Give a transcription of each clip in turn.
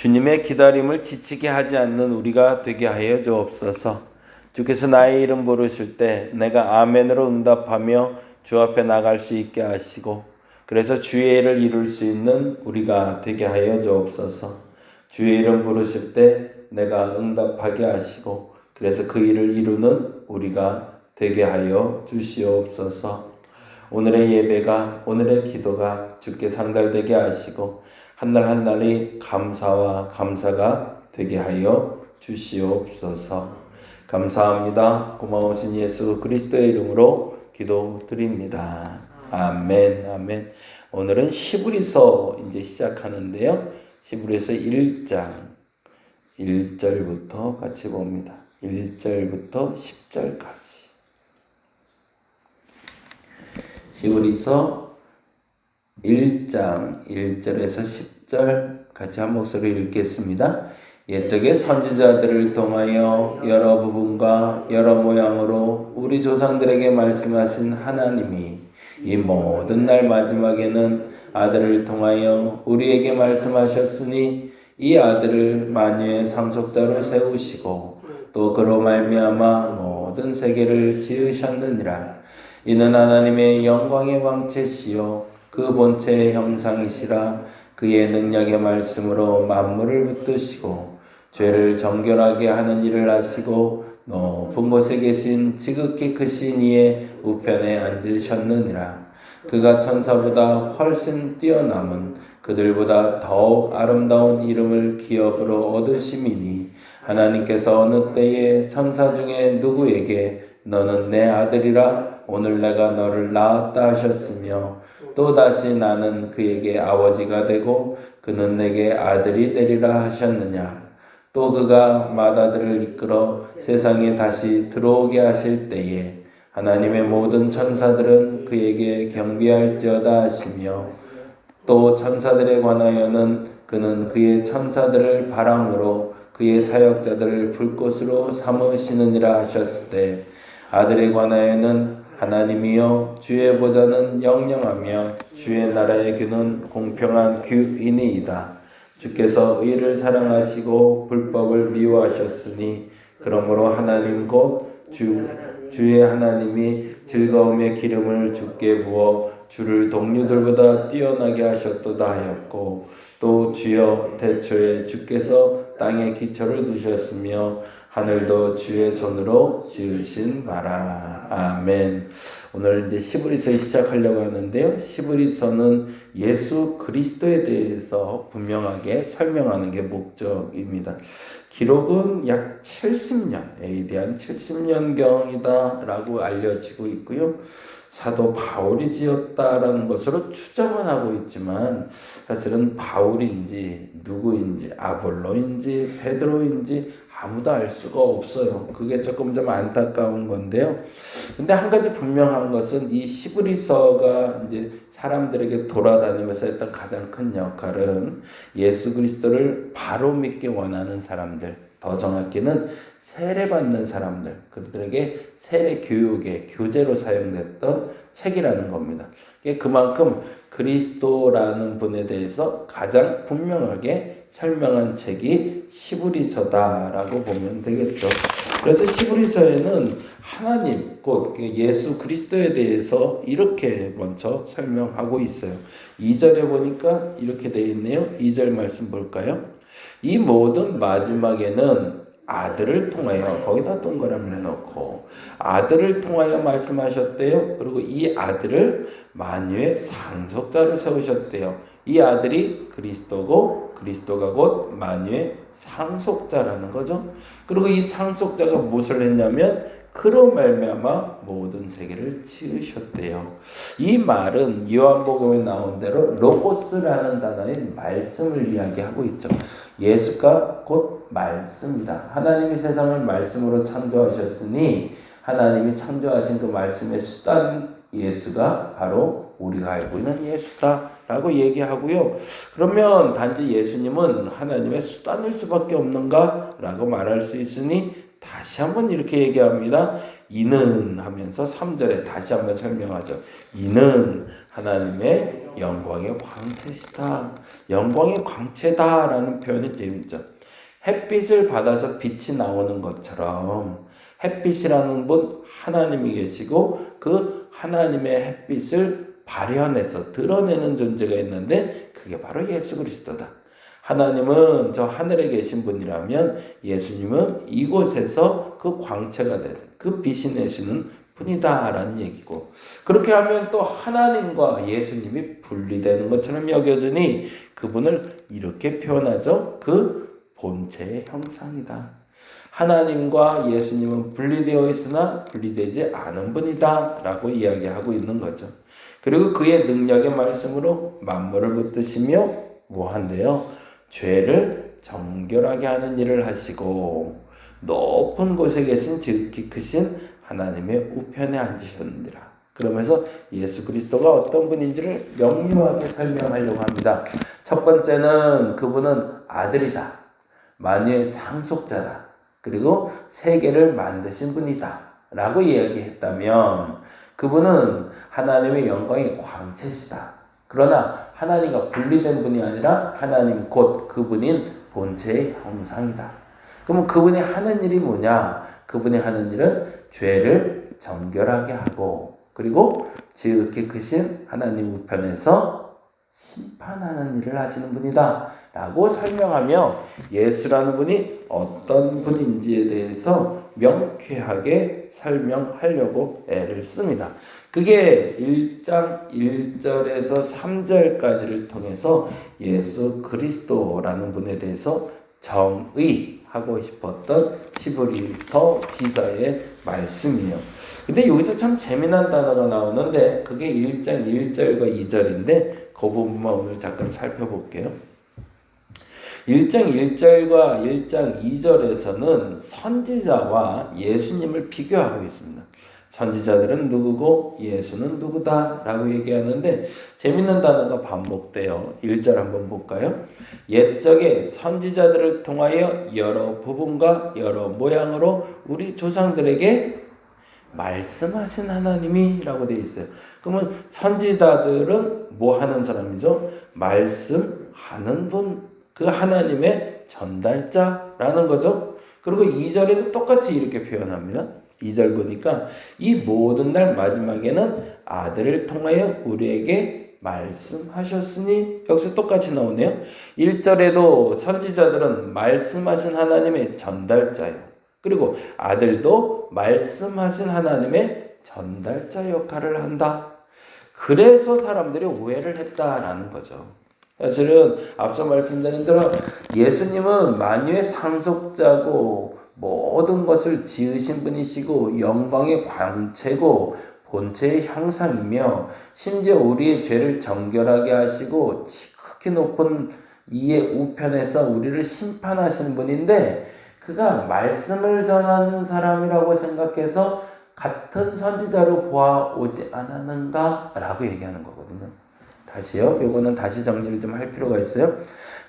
주님의 기다림을 지치게 하지 않는 우리가 되게 하여 주옵소서. 주께서 나의 이름 부르실 때 내가 아멘으로 응답하며 주 앞에 나갈 수 있게 하시고, 그래서 주의 일을 이룰 수 있는 우리가 되게 하여 주옵소서. 주의 이름 부르실 때 내가 응답하게 하시고, 그래서 그 일을 이루는 우리가 되게 하여 주시옵소서. 오늘의 예배가, 오늘의 기도가 주께 상달되게 하시고 한날 한날이 감사와 감사가 되게 하여 주시옵소서. 감사합니다. 고마우신 예수 그리스도의 이름으로 기도드립니다. 아멘, 아멘. 오늘은 히브리서 이제 시작하는데요. 히브리서 1장 1절부터 같이 봅니다. 1절부터 10절까지. 히브리서 1장 1절에서 10절 같이 한 목소리로 읽겠습니다. 옛적의 선지자들을 통하여 여러 부분과 여러 모양으로 우리 조상들에게 말씀하신 하나님이 이 모든 날 마지막에는 아들을 통하여 우리에게 말씀하셨으니, 이 아들을 만유의 상속자로 세우시고 또 그로 말미암아 모든 세계를 지으셨느니라. 이는 하나님의 영광의 광채시요 그 본체의 형상이시라. 그의 능력의 말씀으로 만물을 붙드시고 죄를 정결하게 하는 일을 하시고 높은 곳에 계신 지극히 크신 이의 우편에 앉으셨느니라. 그가 천사보다 훨씬 뛰어남은 그들보다 더욱 아름다운 이름을 기업으로 얻으심이니, 하나님께서 어느 때에 천사 중에 누구에게 너는 내 아들이라 오늘 내가 너를 낳았다 하셨으며, 또다시 나는 그에게 아버지가 되고 그는 내게 아들이 되리라 하셨느냐. 또 그가 맏아들을 이끌어 세상에 다시 들어오게 하실 때에 하나님의 모든 천사들은 그에게 경배할지어다 하시며, 또 천사들에 관하여는 그는 그의 천사들을 바람으로 그의 사역자들을 불꽃으로 삼으시느니라 하셨을 때, 아들에 관하여는 하나님이여 주의 보좌는 영영하며 주의 나라의 규는 공평한 규이니이다. 주께서 의를 사랑하시고 불법을 미워하셨으니, 그러므로 하나님 곧 주의 하나님이 즐거움의 기름을 주께 부어 주를 동류들보다 뛰어나게 하셨도다 하였고, 또 주여 태초에 주께서 땅에 기초를 두셨으며 하늘도 주의 손으로 지으신 바라. 아멘. 오늘 이제 히브리서 시작하려고 하는데요. 히브리서는 예수 그리스도에 대해서 분명하게 설명하는 게 목적입니다. 기록은 약 70년, AD 한 70년경이다라고 알려지고 있고요. 사도 바울이 지었다라는 것으로 추정은 하고 있지만, 사실은 바울인지 누구인지 아볼로인지 베드로인지 아무도 알 수가 없어요. 그게 조금 좀 안타까운 건데요. 근데 한 가지 분명한 것은 이 히브리서가 이제 사람들에게 돌아다니면서 했던 가장 큰 역할은 예수 그리스도를 바로 믿기 원하는 사람들, 더 정확히는 세례받는 사람들, 그들에게 세례 교육의 교재로 사용됐던 책이라는 겁니다. 그만큼 그리스도라는 분에 대해서 가장 분명하게 설명한 책이 히브리서다라고 보면 되겠죠. 그래서 히브리서에는 하나님, 곧 예수 그리스도에 대해서 이렇게 먼저 설명하고 있어요. 2절에 보니까 이렇게 되어 있네요. 2절 말씀 볼까요? 이 모든 마지막에는 아들을 통하여, 거기다 동그라미 해놓고 아들을 통하여 말씀하셨대요. 그리고 이 아들을 만유의 상속자로 세우셨대요. 이 아들이 그리스도고 그리스도가 곧 만유의 상속자라는 거죠. 그리고 이 상속자가 무엇을 했냐면 그로 말미암아 모든 세계를 지으셨대요. 이 말은 요한복음에 나온 대로 로고스라는 단어의 말씀을 이야기하고 있죠. 예수가 곧 말씀이다. 하나님이 세상을 말씀으로 창조하셨으니 하나님이 창조하신 그 말씀의 수단 예수가 바로 우리가 알고 있는 예수다라고 얘기하고요. 그러면 단지 예수님은 하나님의 수단일 수밖에 없는가? 라고 말할 수 있으니 다시 한번 이렇게 얘기합니다. 이는 하면서 3절에 다시 한번 설명하죠. 이는 하나님의 영광의 광채시다. 영광의 광채다라는 표현이 재밌죠. 햇빛을 받아서 빛이 나오는 것처럼 햇빛이라는 분 하나님이 계시고 그 하나님의 햇빛을 발현해서 드러내는 존재가 있는데 그게 바로 예수 그리스도다. 하나님은 저 하늘에 계신 분이라면 예수님은 이곳에서 그 광채가 되는 그 빛이 내시는 분이다라는 얘기고, 그렇게 하면 또 하나님과 예수님이 분리되는 것처럼 여겨지니 그분을 이렇게 표현하죠. 그 본체의 형상이다. 하나님과 예수님은 분리되어 있으나 분리되지 않은 분이다 라고 이야기하고 있는 거죠. 그리고 그의 능력의 말씀으로 만물을 붙드시며 뭐한대요? 죄를 정결하게 하는 일을 하시고 높은 곳에 계신 지극히 크신 하나님의 우편에 앉으셨느니라. 그러면서 예수 그리스도가 어떤 분인지를 명료하게 설명하려고 합니다. 첫 번째는 그분은 아들이다. 만유의 상속자다. 그리고 세계를 만드신 분이다 라고 이야기했다면 그분은 하나님의 영광의 광채시다. 그러나 하나님과 분리된 분이 아니라 하나님 곧 그분인 본체의 형상이다. 그러면 그분이 하는 일이 뭐냐? 그분이 하는 일은 죄를 정결하게 하고 그리고 지극히 크신 하나님 우편에서 심판하는 일을 하시는 분이다 라고 설명하며 예수라는 분이 어떤 분인지에 대해서 명쾌하게 설명하려고 애를 씁니다. 그게 1장 1절에서 3절까지를 통해서 예수 그리스도라는 분에 대해서 정의하고 싶었던 히브리서 기사의 말씀이에요. 근데 여기서 참 재미난 단어가 나오는데 그게 1장 1절과 2절인데 그 부분만 오늘 잠깐 살펴볼게요. 1장 1절과 1장 2절에서는 선지자와 예수님을 비교하고 있습니다. 선지자들은 누구고 예수는 누구다 라고 얘기하는데 재밌는 단어가 반복돼요. 1절 한번 볼까요? 옛적에 선지자들을 통하여 여러 부분과 여러 모양으로 우리 조상들에게 말씀하신 하나님이라고 되어 있어요. 그러면 선지자들은 뭐 하는 사람이죠? 말씀하는 분, 그 하나님의 전달자라는 거죠. 그리고 2절에도 똑같이 이렇게 표현합니다. 2절 보니까 이 모든 날 마지막에는 아들을 통하여 우리에게 말씀하셨으니 여기서 똑같이 나오네요. 1절에도 선지자들은 말씀하신 하나님의 전달자예요. 그리고 아들도 말씀하신 하나님의 전달자 역할을 한다. 그래서 사람들이 오해를 했다라는 거죠. 사실은 앞서 말씀드린 대로 예수님은 만유의 상속자고 모든 것을 지으신 분이시고 영광의 광채고 본체의 형상이며 심지어 우리의 죄를 정결하게 하시고 지극히 높은 이의 우편에서 우리를 심판하신 분인데 그가 말씀을 전하는 사람이라고 생각해서 같은 선지자로 보아오지 않았는가? 라고 얘기하는 거거든요. 다시요. 요거는 다시 정리를 좀 할 필요가 있어요.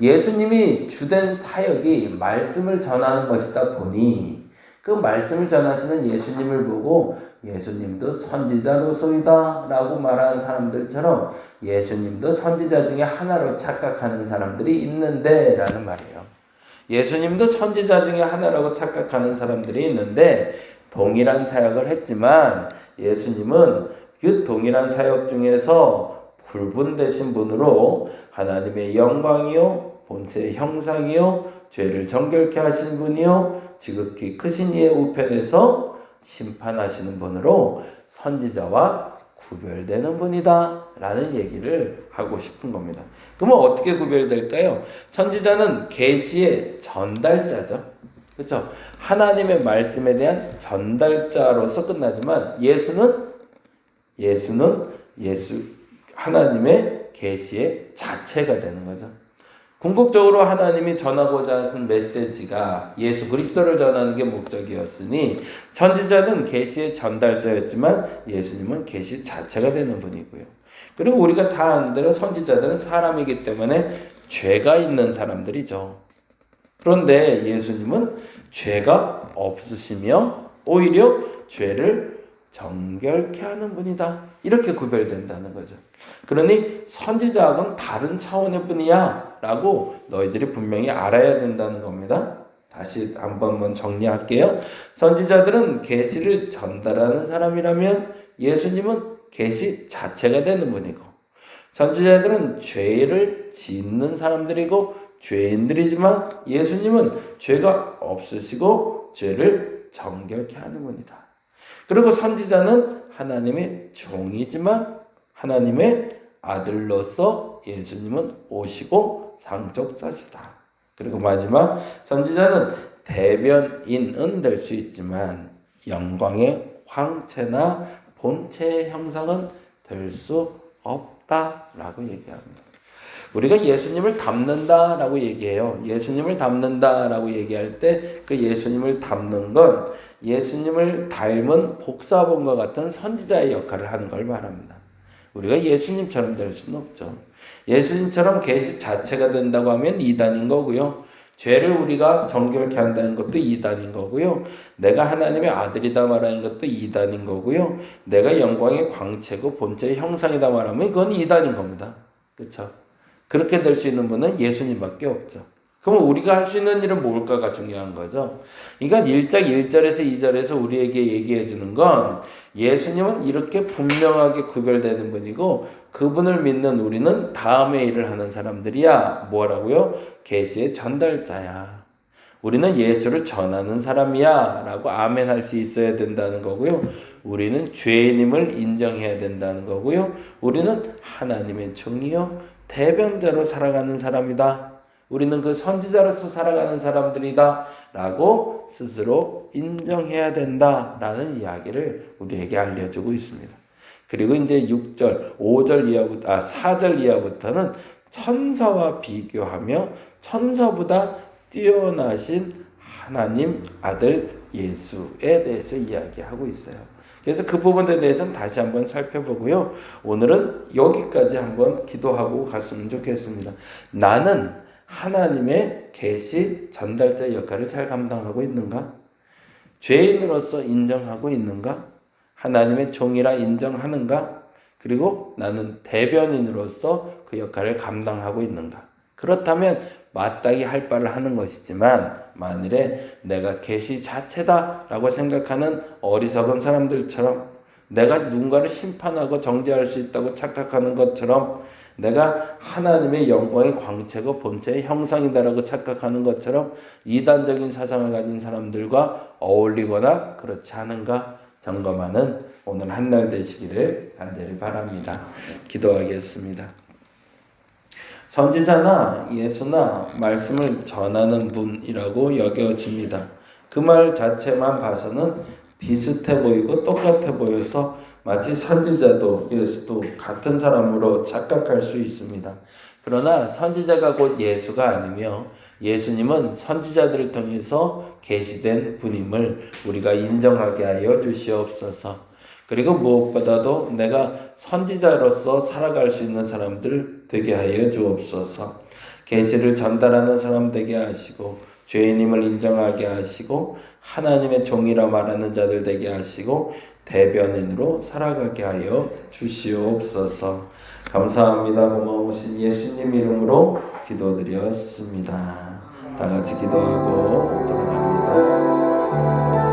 예수님이 주된 사역이 말씀을 전하는 것이다 보니 그 말씀을 전하시는 예수님을 보고 예수님도 선지자로서이다 라고 말하는 사람들처럼 예수님도 선지자 중에 하나로 착각하는 사람들이 있는데 라는 말이에요. 예수님도 선지자 중에 하나라고 착각하는 사람들이 있는데 동일한 사역을 했지만 예수님은 그 동일한 사역 중에서 불분되신 분으로 하나님의 영광이요 본체의 형상이요 죄를 정결케 하신 분이요 지극히 크신 이의 우편에서 심판하시는 분으로 선지자와 구별되는 분이다 라는 얘기를 하고 싶은 겁니다. 그러면 어떻게 구별될까요? 선지자는 계시의 전달자죠. 그렇죠? 하나님의 말씀에 대한 전달자로서 끝나지만 예수는 하나님의 계시의 자체가 되는 거죠. 궁극적으로 하나님이 전하고자 하신 메시지가 예수 그리스도를 전하는 게 목적이었으니 선지자는 계시의 전달자였지만 예수님은 계시 자체가 되는 분이고요. 그리고 우리가 다 아는 대로 선지자들은 사람이기 때문에 죄가 있는 사람들이죠. 그런데 예수님은 죄가 없으시며 오히려 죄를 정결케 하는 분이다. 이렇게 구별된다는 거죠. 그러니 선지자하고는 다른 차원의 분이야 라고 너희들이 분명히 알아야 된다는 겁니다. 다시 한번 정리할게요. 선지자들은 계시를 전달하는 사람이라면 예수님은 계시 자체가 되는 분이고, 선지자들은 죄를 짓는 사람들이고 죄인들이지만 예수님은 죄가 없으시고 죄를 정결케 하는 분이다. 그리고 선지자는 하나님의 종이지만 하나님의 아들로서 예수님은 오시고 상속자시다. 그리고 마지막, 선지자는 대변인은 될 수 있지만 영광의 황체나 본체의 형상은 될 수 없다라고 얘기합니다. 우리가 예수님을 닮는다라고 얘기해요. 예수님을 닮는다라고 얘기할 때 그 예수님을 닮는 건 예수님을 닮은 복사본과 같은 선지자의 역할을 하는 걸 말합니다. 우리가 예수님처럼 될 수는 없죠. 예수님처럼 계시 자체가 된다고 하면 이단인 거고요. 죄를 우리가 정결케 한다는 것도 이단인 거고요. 내가 하나님의 아들이다 말하는 것도 이단인 거고요. 내가 영광의 광채고 본체의 형상이다 말하면 그건 이단인 겁니다. 그렇죠? 그렇게 될 수 있는 분은 예수님밖에 없죠. 그럼 우리가 할 수 있는 일은 뭘까가 중요한 거죠. 그러니까 1장 1절에서 2절에서 우리에게 얘기해 주는 건 예수님은 이렇게 분명하게 구별되는 분이고 그분을 믿는 우리는 다음의 일을 하는 사람들이야. 뭐라고요? 계시의 전달자야. 우리는 예수를 전하는 사람이야 라고 아멘 할 수 있어야 된다는 거고요. 우리는 죄인임을 인정해야 된다는 거고요. 우리는 하나님의 종이요 대변자로 살아가는 사람이다. 우리는 그 선지자로서 살아가는 사람들이다 라고 스스로 인정해야 된다라는 이야기를 우리에게 알려주고 있습니다. 그리고 이제 6절, 5절 이하부터, 4절 이하부터는 천사와 비교하며 천사보다 뛰어나신 하나님 아들 예수에 대해서 이야기하고 있어요. 그래서 그 부분에 대해서는 다시 한번 살펴보고요. 오늘은 여기까지 한번 기도하고 갔으면 좋겠습니다. 나는 하나님의 계시 전달자 역할을 잘 감당하고 있는가? 죄인으로서 인정하고 있는가? 하나님의 종이라 인정하는가? 그리고 나는 대변인으로서 그 역할을 감당하고 있는가? 그렇다면 마땅히 할 바를 하는 것이지만 만일에 내가 계시 자체다라고 생각하는 어리석은 사람들처럼 내가 누군가를 심판하고 정죄할 수 있다고 착각하는 것처럼 내가 하나님의 영광의 광채고 본체의 형상이다라고 착각하는 것처럼 이단적인 사상을 가진 사람들과 어울리거나 그렇지 않은가 점검하는 오늘 한 날 되시기를 간절히 바랍니다. 기도하겠습니다. 선지자나 예수나 말씀을 전하는 분이라고 여겨집니다. 그 말 자체만 봐서는 비슷해 보이고 똑같아 보여서 마치 선지자도 예수도 같은 사람으로 착각할 수 있습니다. 그러나 선지자가 곧 예수가 아니며 예수님은 선지자들을 통해서 계시된 분임을 우리가 인정하게 하여 주시옵소서. 그리고 무엇보다도 내가 선지자로서 살아갈 수 있는 사람들 되게 하여 주옵소서. 계시를 전달하는 사람 되게 하시고 죄인임을 인정하게 하시고 하나님의 종이라 말하는 자들 되게 하시고 대변인으로 살아가게 하여 주시옵소서. 감사합니다. 고마우신 예수님 이름으로 기도드렸습니다. 다 같이 기도하고 들어갑니다.